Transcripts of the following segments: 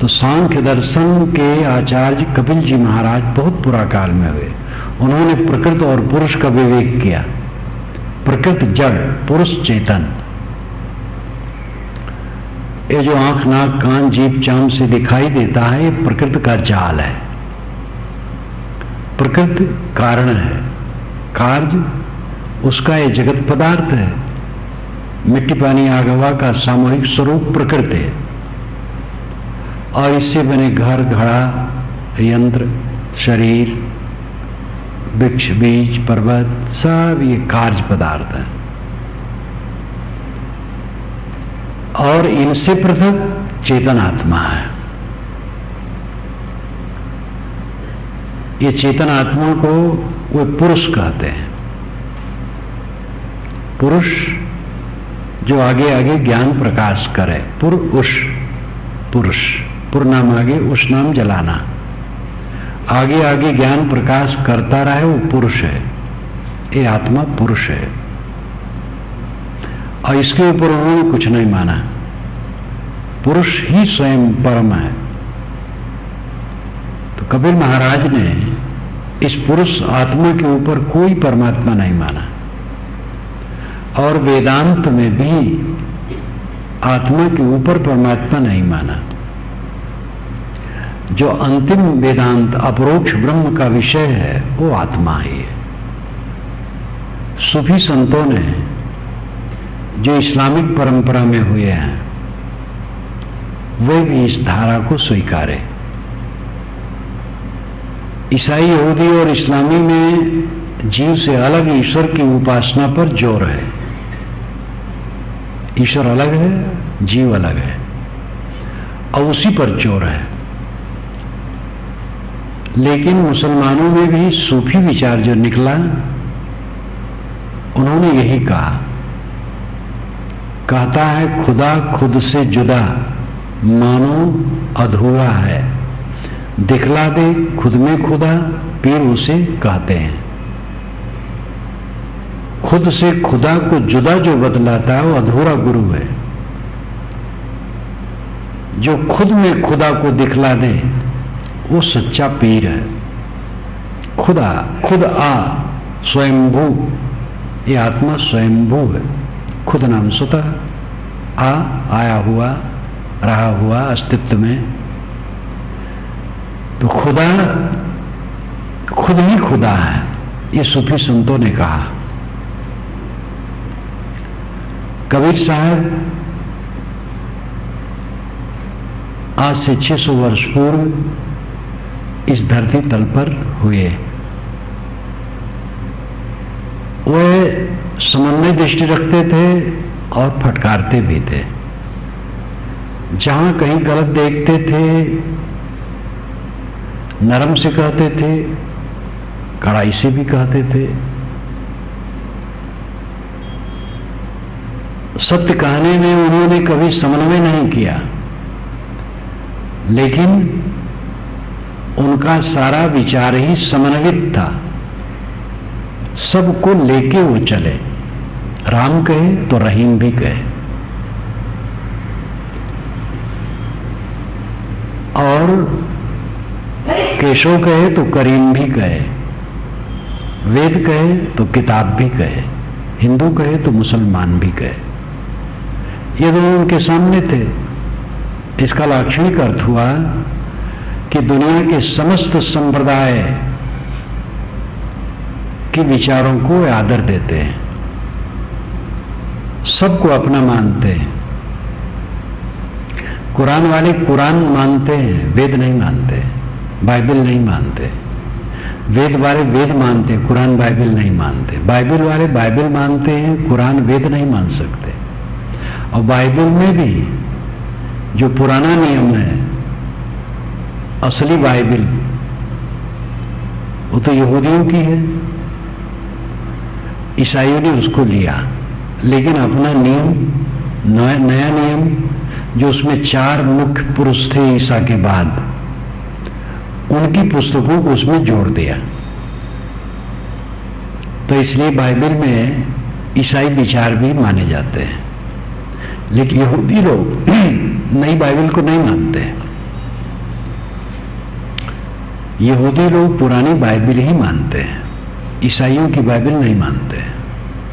तो सांख्य दर्शन के आचार्य कपिल जी महाराज बहुत पुरा काल में हुए। उन्होंने प्रकृत और पुरुष का विवेक किया। प्रकृत जड़, पुरुष चेतन। ये जो आंख नाक कान जीभ चाम से दिखाई देता है, ये प्रकृति का जाल है। प्रकृति कारण है, कार्य उसका ये जगत पदार्थ है। मिट्टी पानी आग हवा का सामूहिक स्वरूप प्रकृति है और इससे बने घर घड़ा यंत्र शरीर वृक्ष बीज पर्वत सब ये कार्य पदार्थ है। और इनसे पृथक चेतन आत्मा है। ये चेतन आत्मा को वो पुरुष कहते हैं। पुरुष जो आगे आगे ज्ञान प्रकाश करे, पुरुष पुर नाम आगे उस नाम जलाना, आगे आगे ज्ञान प्रकाश करता रहे, वो पुरुष है। ये आत्मा पुरुष है और इसके ऊपर उन्होंने कुछ नहीं माना। पुरुष ही स्वयं परम है। तो कपिल महाराज ने इस पुरुष आत्मा के ऊपर कोई परमात्मा नहीं माना और वेदांत में भी आत्मा के ऊपर परमात्मा नहीं माना। जो अंतिम वेदांत अपरोक्ष ब्रह्म का विषय है वो आत्मा ही है। सूफी संतों ने जो इस्लामिक परंपरा में हुए हैं वे भी इस धारा को स्वीकारे। ईसाई यहूदी और इस्लामी में जीव से अलग ईश्वर की उपासना पर जोर है। ईश्वर अलग है, जीव अलग है और उसी पर जोर है। लेकिन मुसलमानों में भी सूफी विचार जो निकला, उन्होंने यही कहता है खुदा खुद से जुदा मानो अधूरा है, दिखला दे खुद में खुदा पीर उसे कहते हैं। खुद से खुदा को जुदा जो बतलाता है वो अधूरा गुरु है। जो खुद में खुदा को दिखला दे वो सच्चा पीर है। खुदा खुद स्वयंभू, ये आत्मा स्वयंभू है। खुद नाम स्वतः आया हुआ रहा हुआ अस्तित्व में। तो खुदा खुद ही खुदा है, ये सूफी संतों ने कहा। कबीर साहब आज से 600 वर्ष पूर्व इस धरती तल पर हुए। वे समन्वय दृष्टि रखते थे और फटकारते भी थे। जहां कहीं गलत देखते थे नरम से कहते थे, कड़ाई से भी कहते थे। सत्य कहने में उन्होंने कभी समन्वय नहीं किया, लेकिन उनका सारा विचार ही समन्वित था। सबको लेके वो चले। राम कहे तो रहीम भी कहे और केशव कहे तो करीम भी कहे, वेद कहे तो किताब भी कहे, हिंदू कहे तो मुसलमान भी कहे। ये दोनों उनके सामने थे। इसका लाक्षणिक अर्थ हुआ कि दुनिया के समस्त संप्रदाय के विचारों को आदर देते हैं, सबको अपना मानते हैं। कुरान वाले कुरान मानते हैं, वेद नहीं मानते, बाइबल नहीं मानते। वेद वाले वेद मानते हैं, कुरान बाइबल नहीं मानते। बाइबल वाले बाइबल मानते हैं, कुरान वेद नहीं मान सकते। और बाइबल में भी जो पुराना नियम है, असली बाइबल, वो तो यहूदियों की है। ईसाइयों ने उसको लिया, लेकिन अपना नियम, नया नियम जो उसमें 4 मुख्य पुरुष थे ईसा के बाद, उनकी पुस्तकों को उसमें जोड़ दिया। तो इसलिए बाइबल में ईसाई विचार भी माने जाते हैं, लेकिन यहूदी लोग नई बाइबल को नहीं मानते। यहूदी लोग पुरानी बाइबल ही मानते हैं, ईसाइयों की बाइबल नहीं मानते हैं,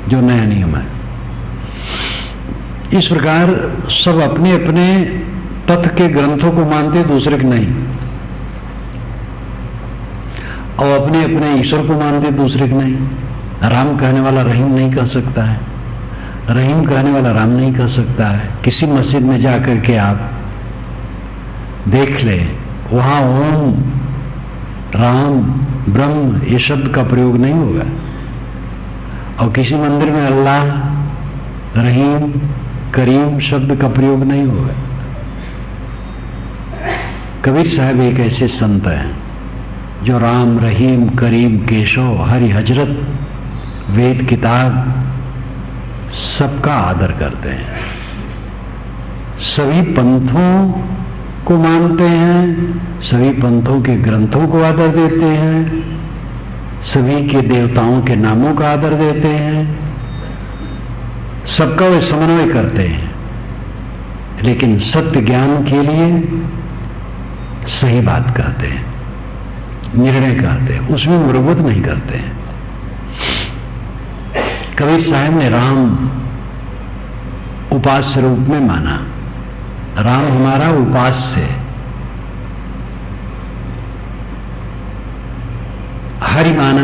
जो नया नियम है। इस प्रकार सब अपने अपने तथ्य के ग्रंथों को मानते, दूसरे के नहीं, और अपने अपने ईश्वर को मानते, दूसरे के नहीं। राम कहने वाला रहीम नहीं कह सकता है, रहीम कहने वाला राम नहीं कह सकता है। किसी मस्जिद में जाकर के आप देख ले, वहां ओम, राम, ब्रह्म ये शब्द का प्रयोग नहीं होगा, और किसी मंदिर में अल्लाह, रहीम, करीम शब्द का प्रयोग नहीं होगा। कबीर साहब एक ऐसे संत हैं जो राम, रहीम, करीम, केशव, हरि, हजरत, वेद, किताब सबका आदर करते हैं, सभी पंथों को मानते हैं, सभी पंथों के ग्रंथों को आदर देते हैं, सभी के देवताओं के नामों का आदर देते हैं, सबका वे समन्वय करते हैं, लेकिन सत्य ज्ञान के लिए सही बात कहते हैं, निर्णय कहते हैं, उसमें मुरब्बत नहीं करते हैं। कबीर साहब ने राम उपास्य रूप में माना, राम हमारा उपास्य, हरि माना,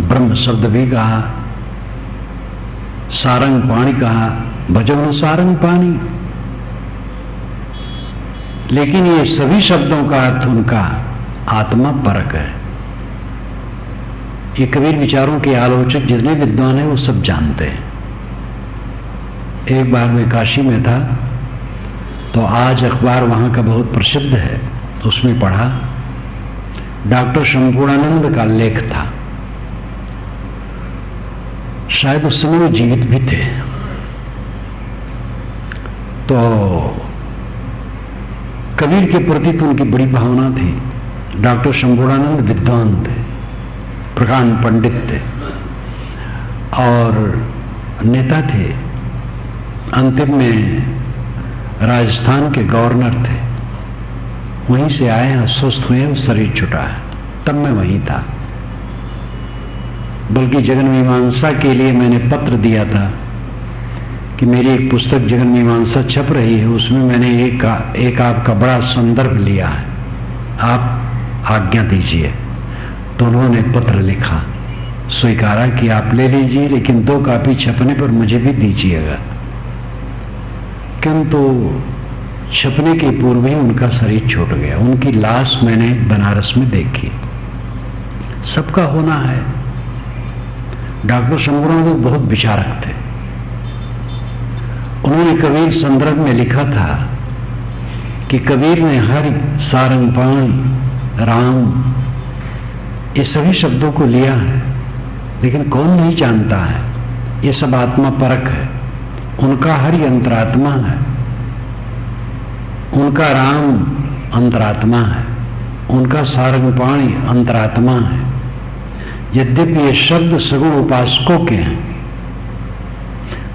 ब्रह्म शब्द भी कहा, सारंग पाणी कहा, भजो सारंग पाणी। लेकिन ये सभी शब्दों का अर्थ उनका आत्मा परक है। ये कबीर विचारों के आलोचक जितने विद्वान हैं वो सब जानते हैं। एक बार मैं काशी में था तो आज अखबार वहां का बहुत प्रसिद्ध है, उसमें पढ़ा डॉक्टर शंपूर्णानंद का लेख था, शायद उस समय वो जीवित भी थे। तो कबीर के प्रति तो उनकी बड़ी भावना थी। डॉक्टर शंपूर्णानंद विद्वान थे, प्रकांड पंडित थे और नेता थे। अंतिम में राजस्थान के गवर्नर थे, वहीं से आए, अस्वस्थ हुए, शरीर छुटा है। तब मैं वहीं था, बल्कि जगन मीमांसा के लिए मैंने पत्र दिया था कि मेरी एक पुस्तक जगन मीमांसा छप रही है, उसमें मैंने एक आपका बड़ा संदर्भ लिया है, आप आज्ञा दीजिए। तो उन्होंने पत्र लिखा, स्वीकारा कि आप ले लीजिए, लेकिन 2 कॉपी छपने पर मुझे भी दीजिएगा। किंतु छपने के पूर्व ही उनका शरीर छूट गया। उनकी लाश मैंने बनारस में देखी। सबका होना है। डॉक्टर शंपूर्णानंद बहुत विचारक थे। उन्होंने कबीर संदर्भ में लिखा था कि कबीर ने हरि, सारंग पाणी, राम ये सभी शब्दों को लिया है, लेकिन कौन नहीं जानता है ये सब आत्मा परक है। उनका हरि अंतरात्मा है, उनका राम अंतरात्मा है, उनका सारंग पाणी अंतरात्मा है। यद्यपि ये शब्द सगुण उपासकों के हैं,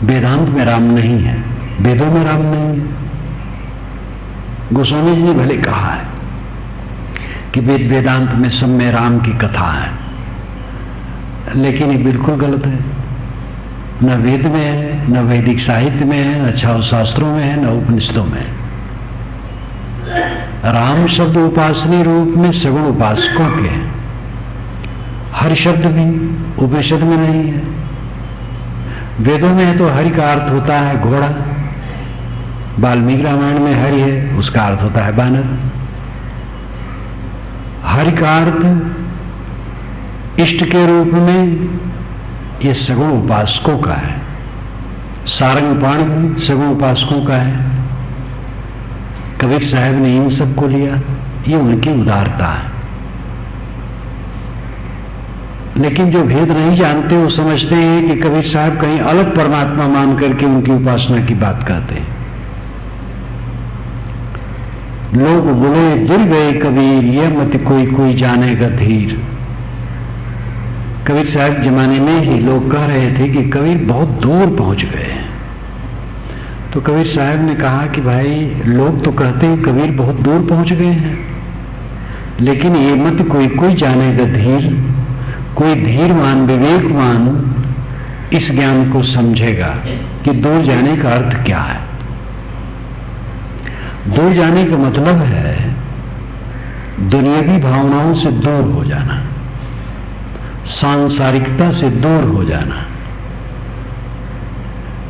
वेदांत में राम नहीं है, वेदों में राम नहीं है। गोस्वामी जी ने भले कहा है कि वेदांत में सब में राम की कथा है, लेकिन ये बिल्कुल गलत है। न वेद में है, न वैदिक साहित्य में है, न छाव शास्त्रों में है, न उपनिषदों में है। राम शब्द उपासनी रूप में सगुण उपासकों के हैं। हर शब्द भी उपनिषद में नहीं है। वेदों में है तो हरि का अर्थ होता है घोड़ा, वाल्मीकि रामायण में हरि है, उसका अर्थ होता है बानर। हरि का अर्थ इष्ट के रूप में ये सगुण उपासकों का है। सारंग पाणी भी सगुण उपासकों का है। कबीर साहब ने इन सब को लिया, ये उनकी उदारता है। लेकिन जो भेद नहीं जानते वो समझते हैं कि कबीर साहब कहीं अलग परमात्मा मान करके उनकी उपासना की बात कहते हैं। लोग बोले दिल गए कबीर, ये मत कोई कोई जानेगा धीर। कबीर साहब जमाने में ही लोग कह रहे थे कि कबीर बहुत दूर पहुंच गए हैं, तो कबीर साहब ने कहा कि भाई लोग तो कहते हैं कबीर बहुत दूर पहुंच गए हैं, लेकिन ये मत कोई जानेगा धीर, कोई धीरवान विवेकवान इस ज्ञान को समझेगा कि दूर जाने का अर्थ क्या है। दूर जाने का मतलब है दुनियावी भावनाओं से दूर हो जाना, सांसारिकता से दूर हो जाना,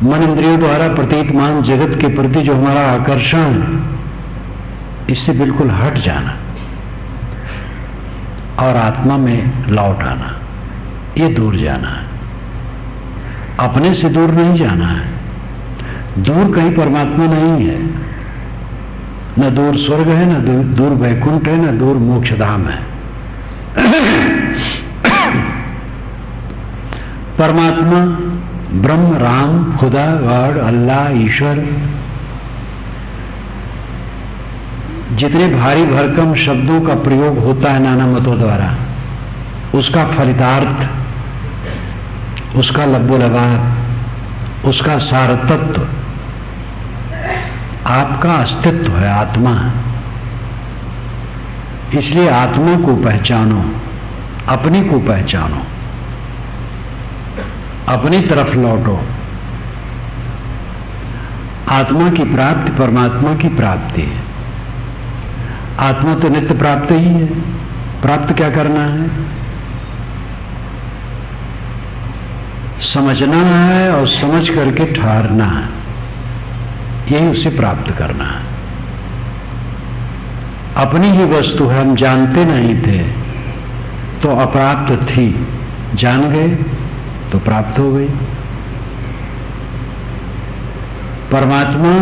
मन इंद्रियों द्वारा प्रतीतमान जगत के प्रति जो हमारा आकर्षण है इससे बिल्कुल हट जाना और आत्मा में लौट आना, ये दूर जाना है। अपने से दूर नहीं जाना है। दूर कहीं परमात्मा नहीं है, न दूर स्वर्ग है, न दूर वैकुंठ है, न दूर मोक्षधाम है। परमात्मा ब्रह्म, राम, खुदा, गॉड, अल्लाह, ईश्वर, जितने भारी भरकम शब्दों का प्रयोग होता है नाना मतों द्वारा, उसका फलितार्थ, उसका लब्बोलबाब, उसका सार तत्व आपका अस्तित्व है, आत्मा। इसलिए आत्मा को पहचानो, अपने को पहचानो, अपनी तरफ लौटो। आत्मा की प्राप्ति परमात्मा की प्राप्ति है। आत्मा तो नित्य प्राप्त ही है। प्राप्त क्या करना है? समझना है और समझ करके ठहरना है, यही उसे प्राप्त करना है। अपनी ही वस्तु है, हम जानते नहीं थे तो अप्राप्त थी, जान गए तो प्राप्त हो गई। परमात्मा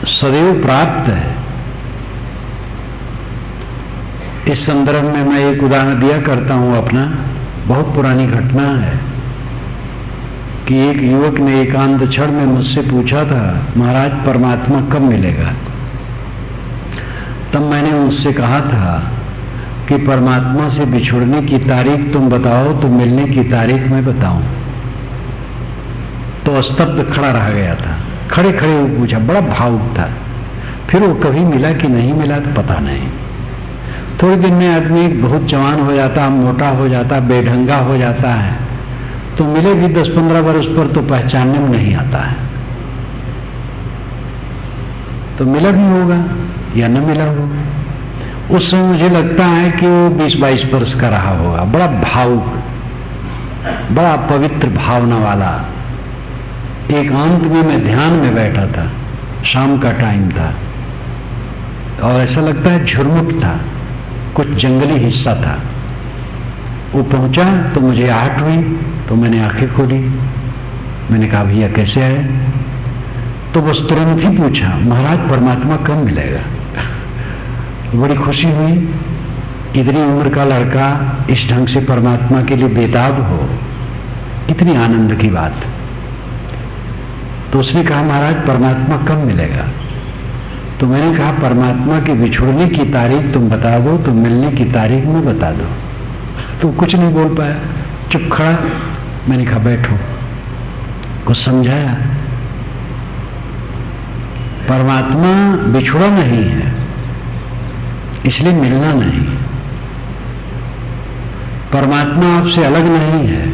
सदैव प्राप्त है। इस संदर्भ में मैं एक उदाहरण दिया करता हूं अपना, बहुत पुरानी घटना है कि एक युवक ने एकांत क्षण में मुझसे पूछा था, महाराज परमात्मा कब मिलेगा? तब मैंने उससे कहा था कि परमात्मा से बिछुड़ने की तारीख तुम बताओ तो मिलने की तारीख मैं बताऊं। तो स्तब्ध खड़ा रह गया था, खड़े खड़े वो पूछा, बड़ा भावुक था। फिर वो कभी मिला कि नहीं मिला तो पता नहीं। थोड़े दिन में आदमी बहुत जवान हो जाता, मोटा हो जाता, बेढंगा हो जाता है, तो मिले भी 10-15 वर्ष पर तो पहचानने में नहीं आता है। तो मिला भी होगा या न मिला होगा। उस समय मुझे लगता है कि वो 20-22 वर्ष का रहा होगा। बड़ा भावुक, बड़ा पवित्र भावना वाला। एकांत में मैं ध्यान में बैठा था, शाम का टाइम था और ऐसा लगता है झुरमुट था, कुछ जंगली हिस्सा था। वो पहुंचा तो मुझे आहट हुई, तो मैंने आंखें खोली। मैंने कहा भैया कैसे आए? तो बस तुरंत ही पूछा, महाराज परमात्मा कब मिलेगा? बड़ी खुशी हुई। इतनी उम्र का लड़का इस ढंग से परमात्मा के लिए बेताब हो, कितनी आनंद की बात। तो उसने कहा महाराज परमात्मा कब मिलेगा? तो मैंने कहा परमात्मा के बिछुड़ने की तारीख तुम बता दो तो मिलने की तारीख मैं बता दो। तो कुछ नहीं बोल पाया, चुप खड़ा। मैंने कहा बैठो, कुछ समझाया। परमात्मा बिछुड़ा नहीं है, इसलिए मिलना नहीं। परमात्मा आपसे अलग नहीं है।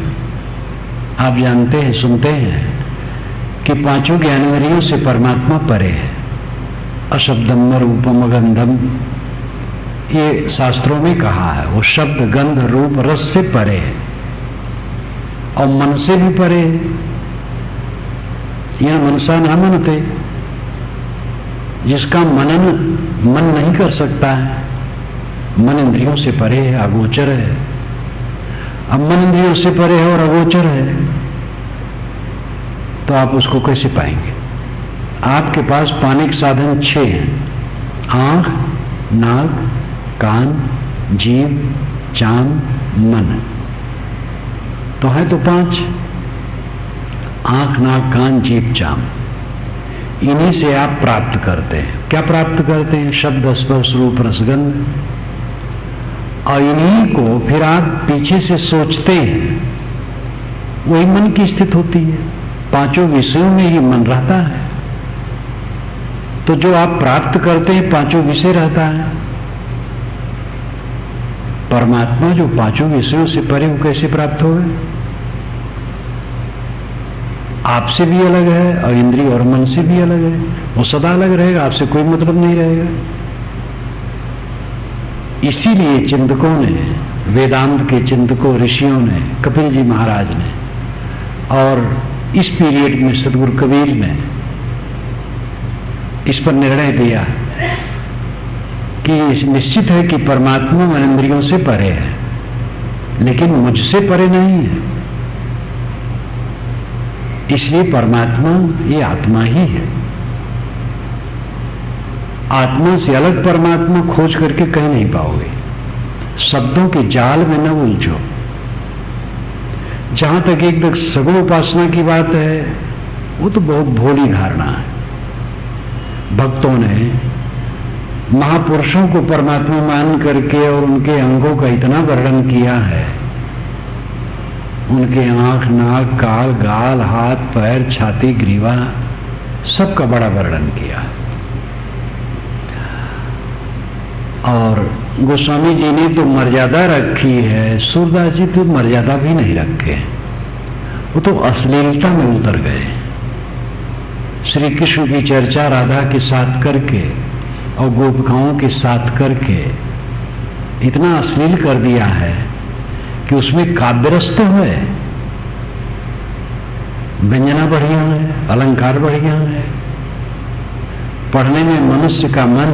आप जानते हैं, सुनते हैं कि 5 ज्ञानेंद्रियों से परमात्मा परे है। अशब्दम रूपम गंधम, ये शास्त्रों में कहा है। वो शब्द गंध रूप रस से परे है और मन से भी परे है। यह मनसा ना मनते, जिसका मनन मन नहीं कर सकता है, मन इंद्रियों से परे है, अगोचर है। अब मन इंद्रियों से परे है और अगोचर है तो आप उसको कैसे पाएंगे? आपके पास पाने के साधन 6 हैं, आंख, नाक, कान, जीभ, चाम, मन। तो है तो 5, आंख, नाक, कान, जीभ, चाम। इन्हीं से आप प्राप्त करते हैं। क्या प्राप्त करते हैं? शब्द, स्पर्श, रूप, रसगंध। और इन्हीं को फिर आप पीछे से सोचते हैं, वही मन की स्थिति होती है। 5 विषयों में ही मन रहता है। तो जो आप प्राप्त करते हैं पांचों विषय रहता है। परमात्मा जो पांचों विषयों से परे, वो कैसे प्राप्त होगा? आपसे भी अलग है और इंद्रिय और मन से भी अलग है। वो सदा अलग रहेगा, आपसे कोई मतलब नहीं रहेगा। इसीलिए चिंतकों ने, वेदांत के चिंतकों, ऋषियों ने, कपिल जी महाराज ने और इस पीरियड में सदगुरु कबीर ने इस पर निर्णय दिया कि निश्चित है कि परमात्मा मन इंद्रियों से परे है, लेकिन मुझसे परे नहीं है। इसलिए परमात्मा ये आत्मा ही है। आत्मा से अलग परमात्मा खोज करके कह नहीं पाओगे। शब्दों के जाल में न उलझो। जहां तक एक तक सगुण उपासना की बात है, वो तो बहुत भोली धारणा है। भक्तों ने महापुरुषों को परमात्मा मान करके और उनके अंगों का इतना वर्णन किया है, उनके आंख, नाक, काल, गाल, हाथ, पैर, छाती, ग्रीवा, सबका बड़ा वर्णन किया। और गोस्वामी जी ने तो मर्यादा रखी है, सूरदास जी तो मर्यादा भी नहीं रखे, वो तो अश्लीलता में उतर गए। श्री कृष्ण की चर्चा राधा के साथ करके और गोपिकाओं के साथ करके इतना अश्लील कर दिया है कि उसमें काव्यरस तो है, व्यंजना बढ़िया है, अलंकार बढ़िया है, पढ़ने में मनुष्य का मन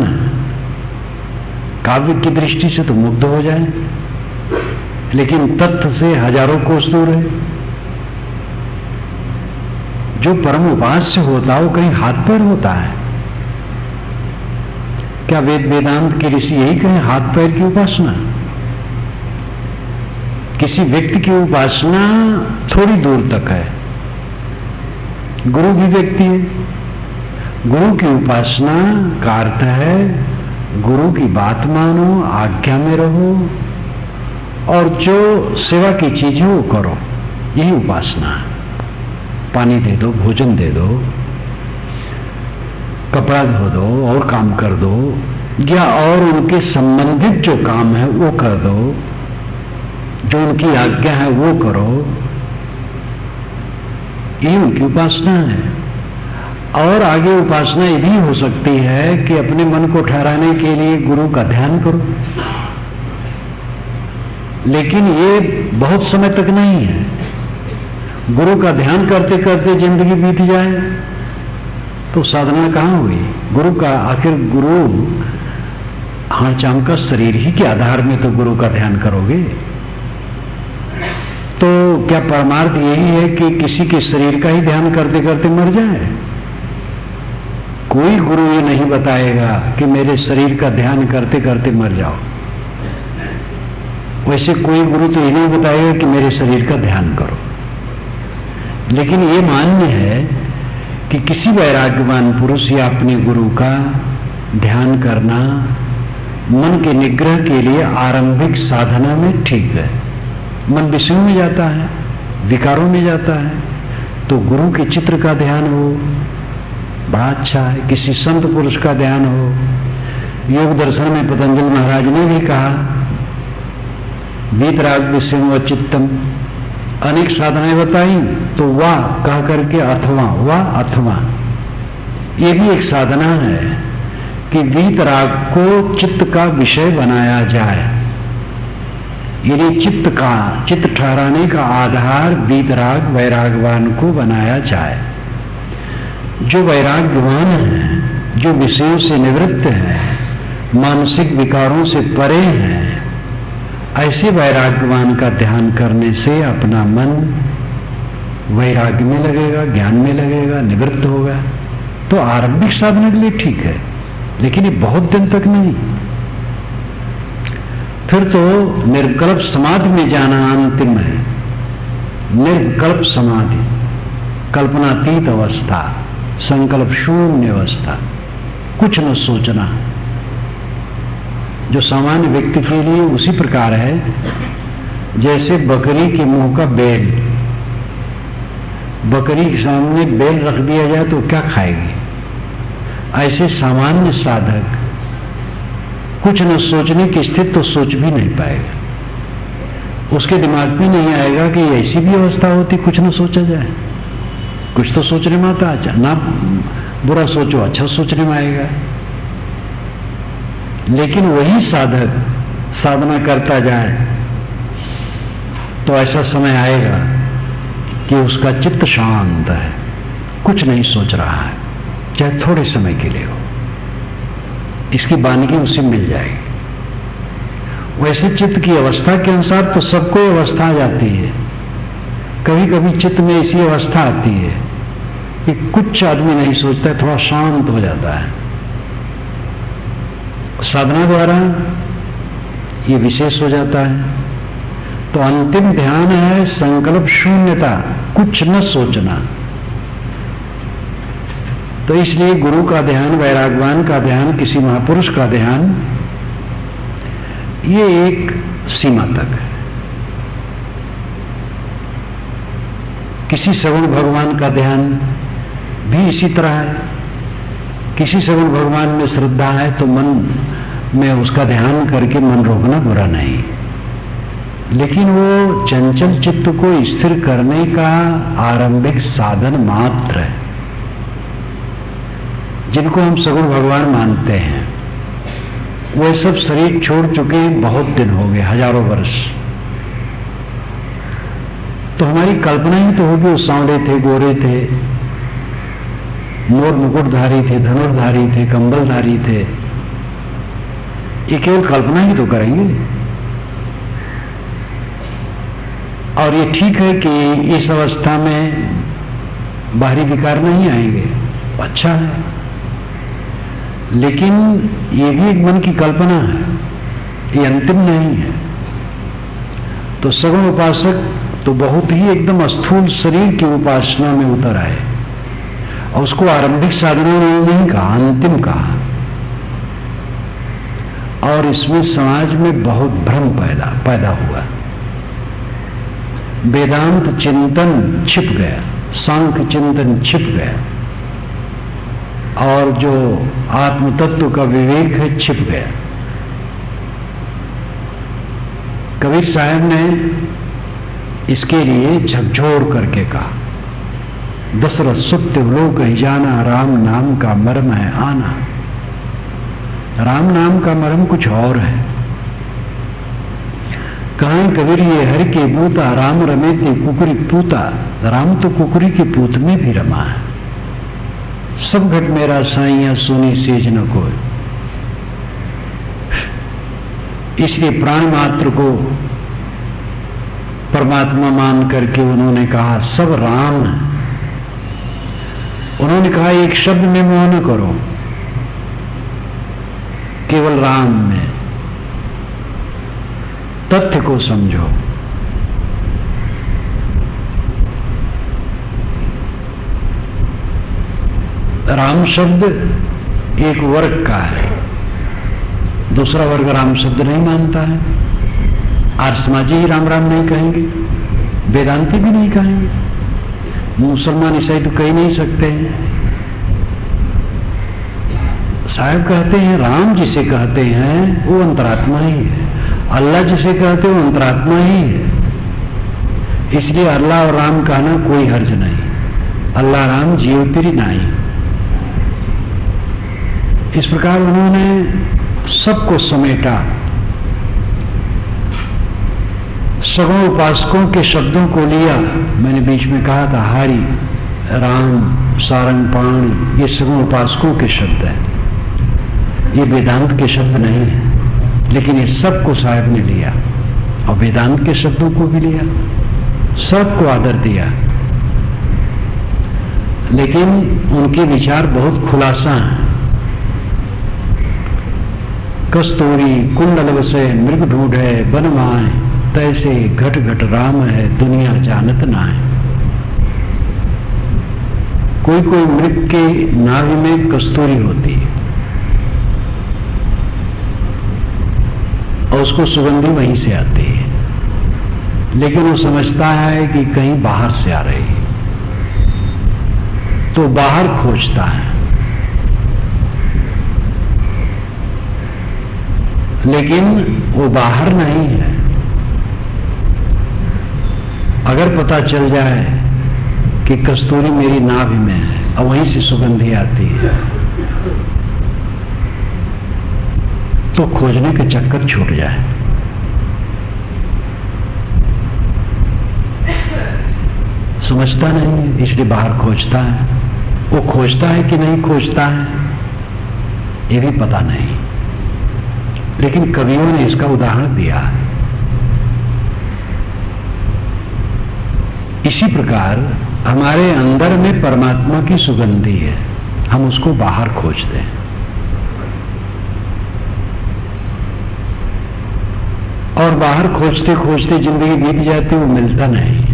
काव्य की दृष्टि से तो मुग्ध हो जाए, लेकिन तथ्य से हजारों कोस दूर है। जो परम उपास्य होता है वो कहीं हाथ पैर होता है क्या? वेदांत के ऋषि यही कहें, हाथ पैर की उपासना। किसी व्यक्ति की उपासना थोड़ी दूर तक है, गुरु भी व्यक्ति है। गुरु की उपासना का अर्थ है गुरु की बात मानो, आज्ञा में रहो और जो सेवा की चीजें वो करो, यही उपासना है। पानी दे दो, भोजन दे दो, कपड़ा धो दो और काम कर दो, या और उनके संबंधित जो काम है वो कर दो, जो उनकी आज्ञा है वो करो, ये उनकी उपासना है। और आगे उपासना ये भी हो सकती है कि अपने मन को ठहराने के लिए गुरु का ध्यान करो, लेकिन ये बहुत समय तक नहीं है। गुरु का ध्यान करते करते जिंदगी बीत जाए तो साधना कहाँ हुई? गुरु का आखिर गुरु हाड़ का शरीर ही के आधार में तो गुरु का ध्यान करोगे। तो क्या परमार्थ यही है कि किसी के शरीर का ही ध्यान करते करते मर जाए? कोई गुरु ये नहीं बताएगा कि मेरे शरीर का ध्यान करते करते मर जाओ। वैसे कोई गुरु तो ये नहीं बताएगा कि मेरे शरीर का ध्यान करो, लेकिन ये मान्य है कि किसी वैराग्यवान पुरुष या अपने गुरु का ध्यान करना मन के निग्रह के लिए आरंभिक साधना में ठीक है। मन विषयों में जाता है, विकारों में जाता है, तो गुरु के चित्र का ध्यान हो, बड़ा अच्छा है। किसी संत पुरुष का ध्यान हो। योग दर्शन में पतंजलि महाराज ने भी कहा, वीतराग विषयों व चित्तम, अनेक साधनाएं बताई, तो वाह कह करके अथवा, वाह अथवा, ये भी एक साधना है कि वीतराग को चित्त का विषय बनाया जाए। यानी चित्त ठहराने का आधार वीतराग, वैरागवान को बनाया जाए। जो वैराग्यवान है, जो विषयों से निवृत्त है, मानसिक विकारों से परे हैं, ऐसे वैराग्यवान का ध्यान करने से अपना मन वैराग्य में लगेगा, ज्ञान में लगेगा, निवृत्त होगा। तो आरंभिक साधना के लिए ठीक है, लेकिन ये बहुत दिन तक नहीं। फिर तो निर्विकल्प समाधि में जाना अंतिम है। निर्विकल्प समाधि, कल्पनातीत अवस्था, संकल्प शून्य अवस्था, कुछ न सोचना, जो सामान्य व्यक्ति के लिए उसी प्रकार है जैसे बकरी के मुंह का बेल। बकरी के सामने बेल रख दिया जाए तो क्या खाएगी? ऐसे सामान्य साधक कुछ न सोचने की स्थिति तो सोच भी नहीं पाएगा। उसके दिमाग में नहीं आएगा कि ऐसी भी अवस्था होती कुछ न सोचा जाए। कुछ तो सोचने में आता, अच्छा ना बुरा सोचो, अच्छा सोचने में आएगा। लेकिन वही साधक साधना करता जाए तो ऐसा समय आएगा कि उसका चित्त शांत है, कुछ नहीं सोच रहा है, चाहे थोड़े समय के लिए हो। इसकी बानगी उसे मिल जाएगी। वैसे चित्त की अवस्था के अनुसार तो सबको अवस्था आ जाती है। कभी कभी चित्त में ऐसी अवस्था आती है कि कुछ आदमी नहीं सोचता है, थोड़ा शांत हो जाता है। साधना द्वारा ये विशेष हो जाता है। तो अंतिम ध्यान है संकल्प शून्यता, कुछ न सोचना। तो इसलिए गुरु का ध्यान, वैरागवान का ध्यान, किसी महापुरुष का ध्यान, ये एक सीमा तक है। किसी सगुण भगवान का ध्यान भी इसी तरह है। किसी सगुण भगवान में श्रद्धा है तो मन में उसका ध्यान करके मन रोकना बुरा नहीं, लेकिन वो चंचल चित्त को स्थिर करने का आरंभिक साधन मात्र है। जिनको हम सगुण भगवान मानते हैं वे सब शरीर छोड़ चुके हैं, बहुत दिन हो गए, हजारों वर्ष। तो हमारी कल्पना ही तो होगी वो सांवले थे, गोरे थे, मोर मुकुटधारी थे, धनुर्धारी थे, कंबलधारी थे। ये केवल कल्पना ही तो करेंगे। और ये ठीक है कि इस अवस्था में बाहरी विकार नहीं आएंगे, अच्छा है, लेकिन ये भी एक मन की कल्पना है, ये अंतिम नहीं है। तो सगुण उपासक तो बहुत ही एकदम स्थूल शरीर की उपासना में उतर आए और उसको आरंभिक साधना नहीं कहा, अंतिम कहा। और इसमें समाज में बहुत भ्रम पैदा हुआ। वेदांत चिंतन छिप गया, सांख्य चिंतन छिप गया, और जो आत्म तत्व का विवेक है छिप गया। कबीर साहब ने इसके लिए झकझोर करके कहा, दशरथ सुत्य लोक ही जाना, राम नाम का मर्म है आना। राम नाम का मर्म कुछ और है। कहां कबीर ये हर के बूता, राम रमे ते कुकुरी पूता। राम तो कुकुरी के पूत में भी रमा है। सब घट मेरा साइया सोनी सेज न कोई। इसलिए प्राण मात्र को परमात्मा मान करके उन्होंने कहा सब राम है। उन्होंने कहा एक शब्द में मोह न करो, केवल राम में तथ्य को समझो। राम शब्द एक वर्ग का है, दूसरा वर्ग राम शब्द नहीं मानता है। आर्य समाजी ही राम राम नहीं कहेंगे, वेदांती भी नहीं कहेंगे, मुसलमान ईसाई तो कह ही नहीं सकते हैं। साहब कहते हैं राम जिसे कहते हैं वो अंतरात्मा ही है, अल्लाह जिसे कहते हैं वो अंतरात्मा ही है। इसलिए अल्लाह और राम कहना कोई हर्ज नहीं। अल्लाह राम जीवतिरी नहीं। इस प्रकार उन्होंने सबको समेटा। सगुण उपासकों के शब्दों को लिया। मैंने बीच में कहा था हरि, राम, सारंग, पाणी, ये सगुण उपासकों के शब्द हैं, ये वेदांत के शब्द नहीं है। लेकिन ये सबको साहब ने लिया और वेदांत के शब्दों को भी लिया, सबको आदर दिया। लेकिन उनके विचार बहुत खुलासा हैं। कस्तूरी कुंडल वसे मृग ढूंढे बन माए, तैसे घट घट राम है दुनिया जानत ना है। कोई कोई मृग के नाभि में कस्तूरी होती है और उसको सुगंधी वहीं से आती है, लेकिन वो समझता है कि कहीं बाहर से आ रही है, तो बाहर खोजता है। लेकिन वो बाहर नहीं है। अगर पता चल जाए कि कस्तूरी मेरी नाभि में है और वहीं से सुगंधी आती है, तो खोजने के चक्कर छूट जाए। समझता नहीं है, इसलिए बाहर खोजता है। वो खोजता है कि नहीं खोजता है ये भी पता नहीं, लेकिन कवियों ने इसका उदाहरण दिया है। इसी प्रकार हमारे अंदर में परमात्मा की सुगंधी है, हम उसको बाहर खोजते हैं और बाहर खोजते खोजते जिंदगी बीत जाती, वो मिलता नहीं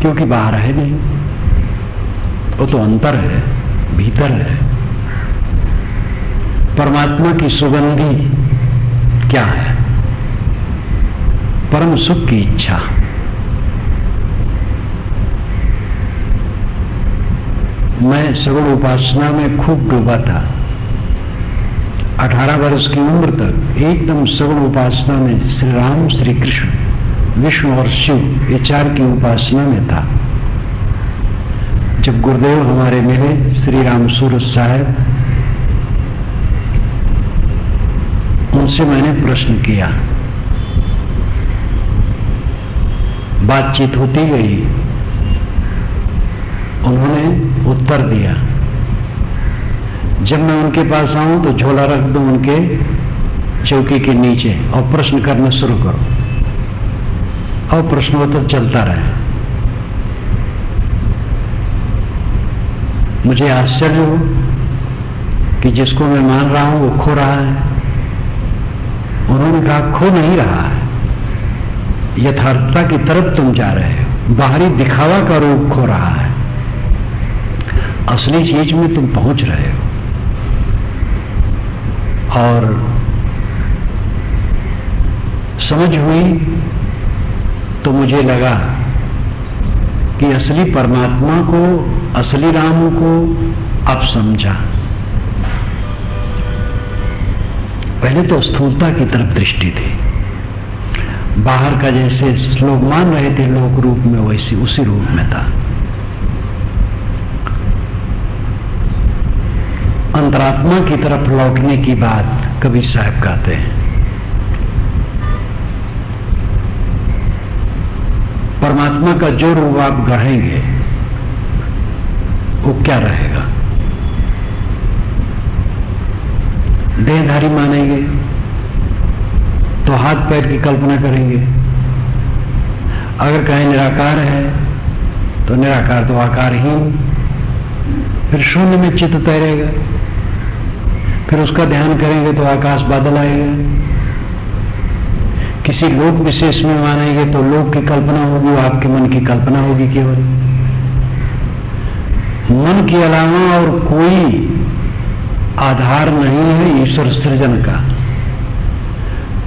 क्योंकि बाहर है नहीं, वो तो अंतर है, भीतर है। परमात्मा की सुगंधी क्या है? परम सुख की इच्छा। मैं सगुण उपासना में खूब डूबा था। 18 वर्ष की उम्र तक एकदम सगुण उपासना में श्री राम, श्री कृष्ण, विष्णु और शिव ये चार की उपासना में था। जब गुरुदेव हमारे मिले श्री राम सूरत साहब, उनसे मैंने प्रश्न किया, बातचीत होती गई, उन्होंने उत्तर दिया। जब मैं उनके पास आऊं तो झोला रख दूं उनके चौकी के नीचे और प्रश्न करना शुरू करो और प्रश्नोत्तर चलता रहे। मुझे आश्चर्य हो कि जिसको मैं मान रहा हूं वो खो रहा है। उन्होंने कहा खो नहीं रहा है, यथार्थता की तरफ तुम जा रहे हो, बाहरी दिखावा का रूप खो रहा है, असली चीज में तुम पहुंच रहे हो। और समझ हुई तो मुझे लगा कि असली परमात्मा को, असली राम को अब समझा। पहले तो स्थूलता की तरफ दृष्टि थी, बाहर का जैसे लोग मान रहे थे लोक रूप में, वैसी उसी रूप में था। अंतरात्मा की तरफ लौटने की बात कबीर साहब कहते हैं। परमात्मा का जो रूप आप गढ़ेंगे वो क्या रहेगा? देहधारी मानेंगे तो हाथ पैर की कल्पना करेंगे। अगर कहें निराकार है तो निराकार तो आकारहीन, फिर शून्य में चित्त तैरेगा। फिर उसका ध्यान करेंगे तो आकाश बादल आएगा। किसी लोक विशेष में मानेंगे तो लोक की कल्पना होगी, वो आपके मन की कल्पना होगी केवल। मन के अलावा और कोई आधार नहीं है ईश्वर सृजन का।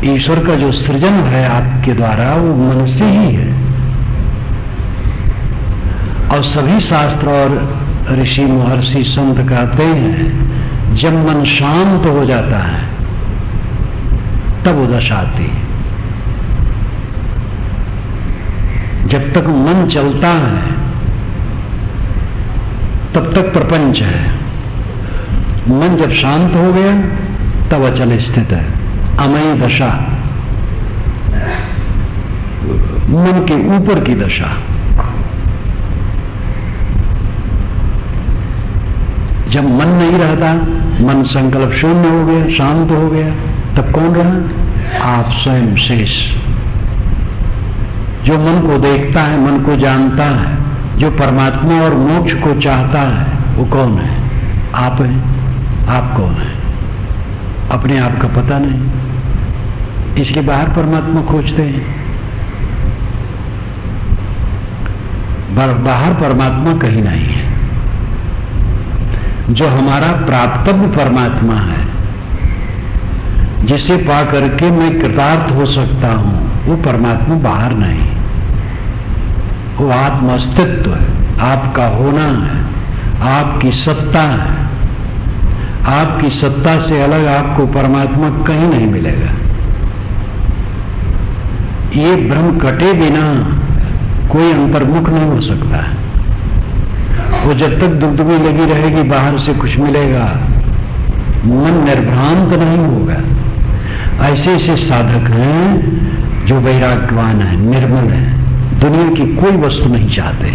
ईश्वर का जो सृजन है आपके द्वारा वो मन से ही है। और सभी शास्त्र और ऋषि महर्षि संत कहते हैं जब मन शांत हो जाता है तब वो दशा आती है। जब तक मन चलता है तब तक प्रपंच है। मन जब शांत हो गया तब अचल स्थित है, अमय दशा, मन के ऊपर की दशा। जब मन नहीं रहता, मन संकल्प शून्य हो गया, शांत हो गया, तब कौन रहा? आप स्वयं शेष। जो मन को देखता है, मन को जानता है, जो परमात्मा और मोक्ष को चाहता है, वो कौन है? आप हैं। आप कौन है? अपने आप का पता नहीं, इसलिए बाहर परमात्मा खोजते हैं। बाहर परमात्मा कहीं नहीं है। जो हमारा प्राप्तव्य परमात्मा है, जिसे पा करके मैं कृतार्थ हो सकता हूं, वो परमात्मा बाहर नहीं, वो आत्म अस्तित्व है, आपका होना है, आपकी सत्ता है। आपकी सत्ता से अलग आपको परमात्मा कहीं नहीं मिलेगा। ये भ्रम कटे बिना कोई अंतर्मुख नहीं हो सकता है। वो जब तक दुगदुगी लगी रहेगी बाहर से कुछ मिलेगा, मन निर्भ्रांत नहीं होगा। ऐसे ऐसे साधक हैं जो वैराग्यवान है, निर्मल है, दुनिया की कोई वस्तु नहीं चाहते,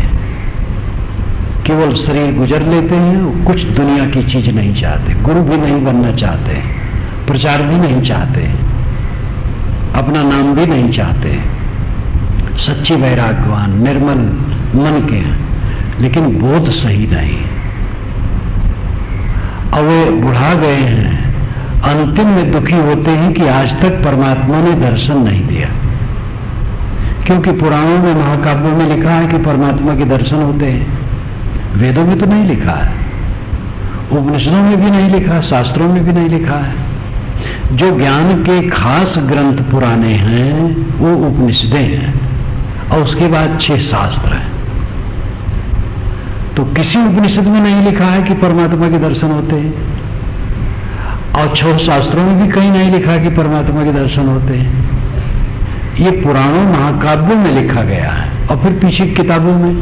केवल शरीर गुजर लेते हैं, कुछ दुनिया की चीज नहीं चाहते, गुरु भी नहीं बनना चाहते, प्रचार भी नहीं चाहते, अपना नाम भी नहीं चाहते, सच्चे वैराग्यवान निर्मल मन के हैं, लेकिन बोध सही नहीं। अब वे बुढ़ा गए हैं, अंतिम में दुखी होते हैं कि आज तक परमात्मा ने दर्शन नहीं दिया, क्योंकि पुराणों में महाकाव्यों में लिखा है कि परमात्मा के दर्शन होते हैं, वेदों में तो नहीं लिखा है, उपनिषदों में भी नहीं लिखा, शास्त्रों में भी नहीं लिखा है। जो ज्ञान के खास ग्रंथ पुराने हैं वो उपनिषदें हैं, और उसके बाद 6 शास्त्र हैं। तो किसी उपनिषद में नहीं लिखा है कि परमात्मा के दर्शन होते हैं, और 6 शास्त्रों में भी कहीं नहीं लिखा है कि परमात्मा के दर्शन होते हैं। ये पुराणों महाकाव्यों में लिखा गया है, और फिर पीछे किताबों में।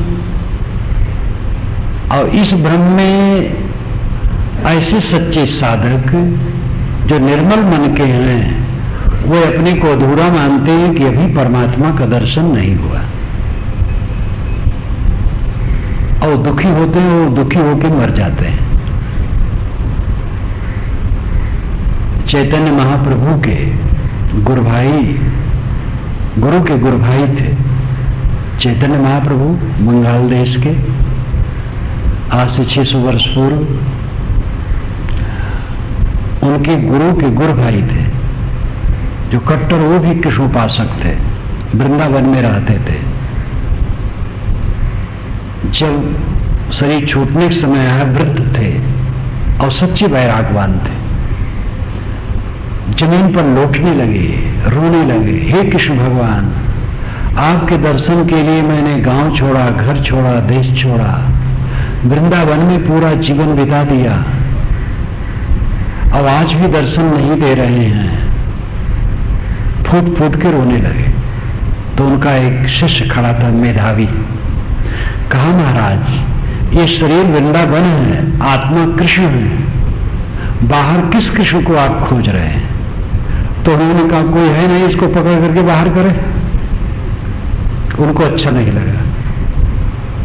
और इस भ्रम में ऐसे सच्चे साधक जो निर्मल मन के हैं, वो अपने को अधूरा मानते हैं कि अभी परमात्मा का दर्शन नहीं हुआ, और दुखी होते हैं, वो दुखी होकर मर जाते हैं। चैतन्य महाप्रभु के गुरु के गुरु भाई थे चैतन्य महाप्रभु, बंगाल देश के, आज से 600 वर्ष पूर्व। उनके गुरु के गुरु भाई थे जो कट्टर, वो भी कृष्ण उपासक थे, वृंदावन में रहते थे। जब शरीर छूटने के समय आया, वृद्ध थे और सच्चे वैरागवान थे, जमीन पर लौटने लगे, रोने लगे, हे कृष्ण भगवान, आपके दर्शन के लिए मैंने गांव छोड़ा, घर छोड़ा, देश छोड़ा, वृंदावन में पूरा जीवन बिता दिया, अब आज भी दर्शन नहीं दे रहे हैं। फूट फूट के रोने लगे। तो उनका एक शिष्य खड़ा था, मेधावी, कहा महाराज ये शरीर वृंदावन है, आत्मा कृष्ण है, बाहर किस कृष्ण को आप खोज रहे हैं? तो उन्होंने कहा कोई है नहीं, इसको पकड़ करके बाहर करें। उनको अच्छा नहीं लगा,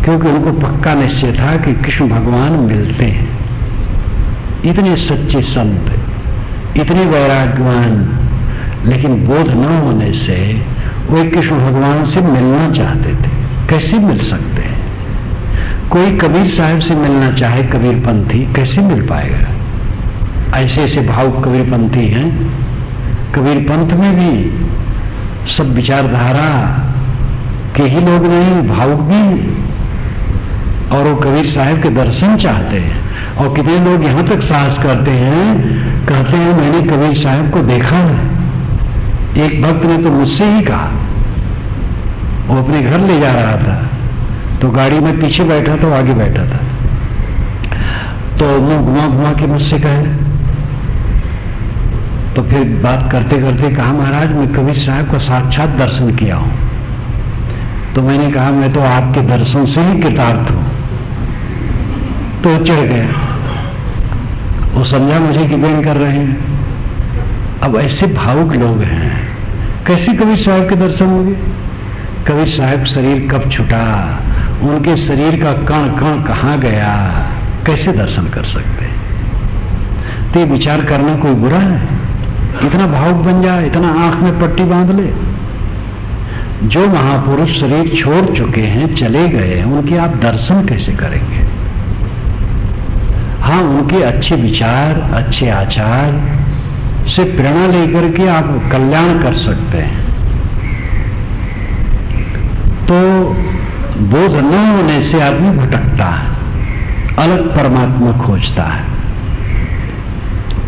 क्योंकि उनको पक्का निश्चय था कि कृष्ण भगवान मिलते हैं। इतने सच्चे संत, इतने वैराग्यवान, लेकिन बोध न होने से वो कृष्ण भगवान से मिलना चाहते थे। कैसे मिल सकते हैं? कोई कबीर साहब से मिलना चाहे, कबीरपंथी, कैसे मिल पाएगा? ऐसे ऐसे भावुक कबीरपंथी हैं। कबीरपंथ में भी सब विचारधारा के ही लोग नहीं, भावुक भी, और वो कबीर साहब के दर्शन चाहते हैं। और कितने लोग यहां तक साहस करते हैं, कहते हैं मैंने कबीर साहब को देखा है। एक भक्त ने तो मुझसे ही कहा, वो अपने घर ले जा रहा था, तो गाड़ी में पीछे बैठा था, आगे बैठा था, तो मुंह घुमा घुमा के मुझसे कहे। तो फिर बात करते करते कहा महाराज मैं कबीर साहब का साक्षात दर्शन किया हूं। तो मैंने कहा मैं तो आपके दर्शन से ही कृतार्थ हूं। तो चढ़ गया, वो समझा मुझे कि बेन कर रहे हैं। अब ऐसे भावुक लोग हैं, कैसे कबीर साहब के दर्शन होंगे? कबीर साहब शरीर कब छूटा, उनके शरीर का कण कण कहां गया, कैसे दर्शन कर सकते हैं? तो ये विचार करना कोई बुरा है? इतना भावुक बन जाए, इतना आंख में पट्टी बांध ले। जो महापुरुष शरीर छोड़ चुके हैं, चले गए हैं, उनके आप दर्शन कैसे करेंगे? हाँ, उनके अच्छे विचार, अच्छे आचार से प्रेरणा लेकर के आप कल्याण कर सकते हैं। तो बोध न होने से आदमी भटकता है, अलग परमात्मा खोजता है,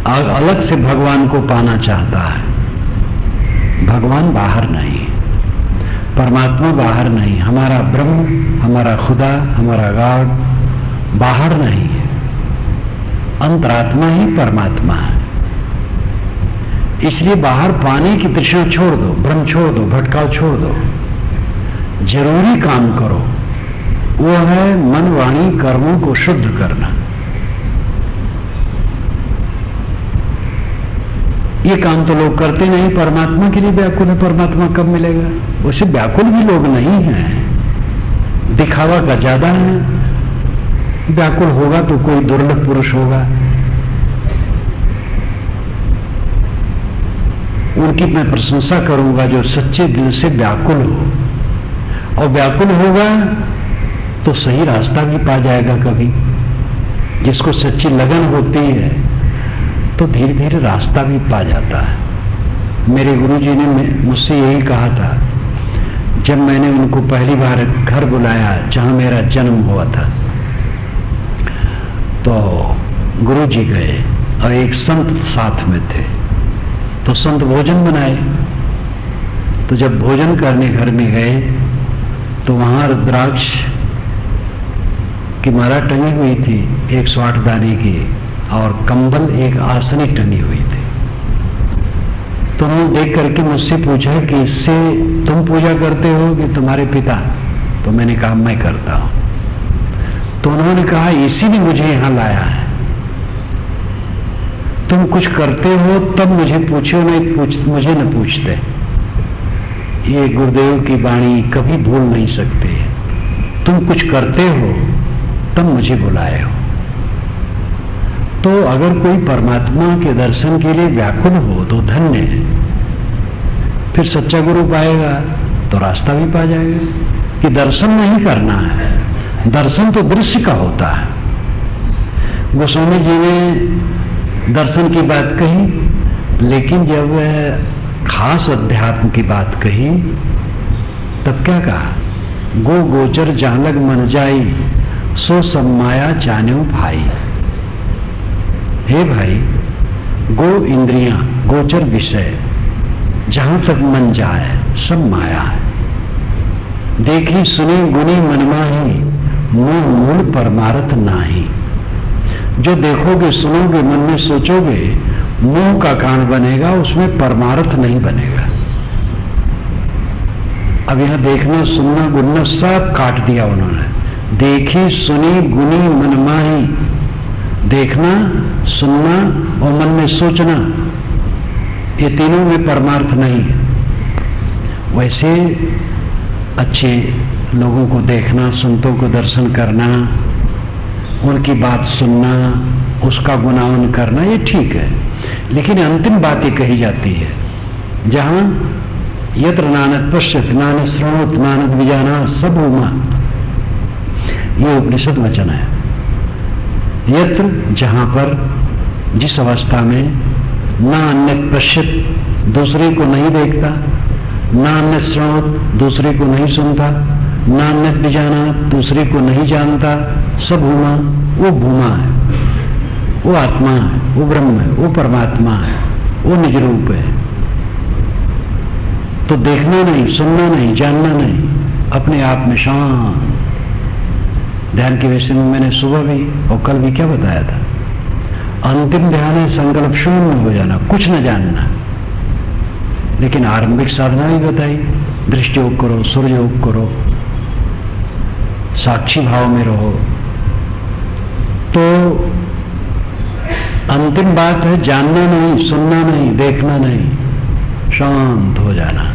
अलग से भगवान को पाना चाहता है। भगवान बाहर नहीं, परमात्मा बाहर नहीं, हमारा ब्रह्म, हमारा खुदा, हमारा गॉड बाहर नहीं है, अंतरात्मा ही परमात्मा है। इसलिए बाहर पाने की तृष्णा छोड़ दो, भ्रम छोड़ दो, भटकाव छोड़ दो, जरूरी काम करो, वो है मन वाणी कर्मों को शुद्ध करना। ये काम तो लोग करते नहीं, परमात्मा के लिए व्याकुल है। परमात्मा कब मिलेगा? वैसे व्याकुल भी लोग नहीं हैं, दिखावा का ज्यादा है। व्याकुल होगा तो कोई दुर्लभ पुरुष होगा, उनकी मैं प्रशंसा करूंगा जो सच्चे दिल से व्याकुल हो, और व्याकुल होगा तो सही रास्ता भी पा जाएगा। कभी जिसको सच्ची लगन होती है तो धीरे धीरे रास्ता भी पा जाता है। मेरे गुरुजी ने मुझसे यही कहा था जब मैंने उनको पहली बार घर बुलाया जहां मेरा जन्म हुआ था। तो गुरुजी गए और एक संत साथ में थे, तो संत भोजन बनाए। तो जब भोजन करने घर में गए तो वहां रुद्राक्ष की माला टंगी हुई थी 108 दाने की, और कंबल एक आसनी टंगी हुई थी। तो उन्होंने देख करके मुझसे पूछा कि इससे तुम पूजा करते हो कि तुम्हारे पिता? तो मैंने कहा मैं करता हूं। तो उन्होंने कहा इसी ने मुझे यहां लाया है, तुम कुछ करते हो तब मुझे पूछो, नहीं मुझे न पूछते। ये गुरुदेव की वाणी कभी भूल नहीं सकते। तुम कुछ करते हो तब मुझे बुलाए हो। तो अगर कोई परमात्मा के दर्शन के लिए व्याकुल हो तो धन्य है, फिर सच्चा गुरु पाएगा तो रास्ता भी पा जाएगा। कि दर्शन नहीं करना है, दर्शन तो दृश्य का होता है। गोस्वामी जी ने दर्शन की बात कही, लेकिन जब खास अध्यात्म की बात कही तब क्या कहा? गो गोचर जालग मन जाई, सो सब माया जान्यो भाई। हे भाई, गो इंद्रियां, गोचर विषय, जहां तक मन जाए सब माया है। देखी सुनी गुनी मनमाही, मूल मूल परमारथ नाही। जो देखोगे सुनोगे मन में सोचोगे मुंह का कारण बनेगा, उसमें परमार्थ नहीं बनेगा। अब यहां देखना सुनना गुनना सब काट दिया उन्होंने। देखी सुनी गुनी मनमाही, देखना सुनना और मन में सोचना, ये तीनों में परमार्थ नहीं है। वैसे अच्छे लोगों को देखना, संतों को दर्शन करना, उनकी बात सुनना, उसका गुणावन करना, ये ठीक है। लेकिन अंतिम बात ये कही जाती है जहां यत्र नानद पश्यत नानद श्रवणोत नानद विजाना सब उमा, ये उपनिषद वचन है। यत्र, जहां पर, जिस अवस्था में ना अन्य पश्यत, दूसरे को नहीं देखता, ना अन्य श्रवणोत, दूसरे को नहीं सुनता, ना अन्य विजाना, दूसरे को नहीं जानता, सब भूमा, वो भूमा है, वो आत्मा है, वो ब्रह्म है, वो परमात्मा है, वो निज रूप है। तो देखना नहीं, सुनना नहीं, जानना नहीं, अपने आप में शांत। ध्यान के विषय में मैंने सुबह भी और कल भी क्या बताया था? अंतिम ध्यान है संकल्प शून्य हो जाना, कुछ न जानना। लेकिन आरंभिक साधना भी बताई, दृष्टि योग करो, सूर्य योग करो, साक्षी भाव में रहो। तो अंतिम बात है जानना नहीं, सुनना नहीं, देखना नहीं, शांत हो जाना।